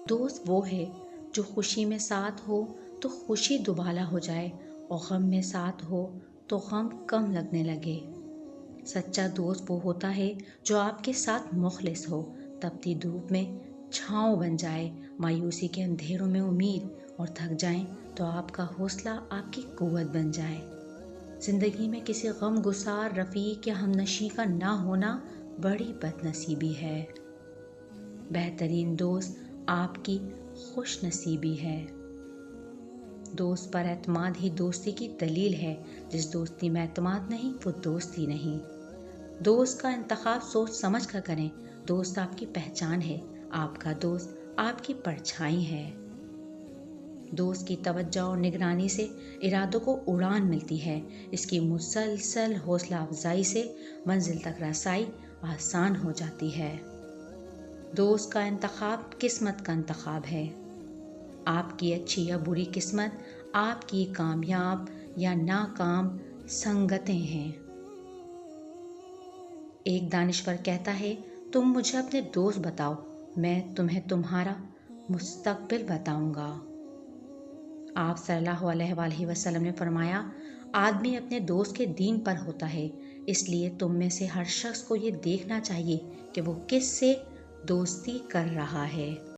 दोस्त वो है जो खुशी में साथ हो तो खुशी दुबाला हो जाए और गम में साथ हो तो गम कम लगने लगे। सच्चा दोस्त वो होता है जो आपके साथ मुखलिस हो, तपती धूप में छाँव बन जाए, मायूसी के अंधेरों में उम्मीद, और थक जाएं तो आपका हौसला आपकी कुव्वत बन जाए। जिंदगी में किसी गम गुसार रफीक या हमनशी का ना होना बड़ी बदनसीबी है। बेहतरीन दोस्त आपकी खुश नसीबी है। दोस्त पर एतमाद ही दोस्ती की दलील है। जिस दोस्ती में एतमाद नहीं वो दोस्ती नहीं। दोस्त का इंतखाब सोच समझ कर करें। दोस्त आपकी पहचान है, आपका दोस्त आपकी परछाई है। दोस्त की तवज्जो और निगरानी से इरादों को उड़ान मिलती है। इसकी मुसलसल हौसला अफजाई से मंजिल तक रसाई आसान हो जाती है। दोस्त का इंतखाब किस्मत का इंतखाब है। आपकी अच्छी या बुरी किस्मत आपकी कामयाब या नाकाम संगतें हैं। एक दानिश्वर कहता है, तुम मुझे अपने दोस्त बताओ, मैं तुम्हें तुम्हारा मुस्तकबिल बताऊंगा। आप सल्लल्लाहु अलैहि वसल्लम ने फरमाया, आदमी अपने दोस्त के दीन पर होता है, इसलिए तुम में से हर शख्स को ये देखना चाहिए कि वो किस से दोस्ती कर रहा है।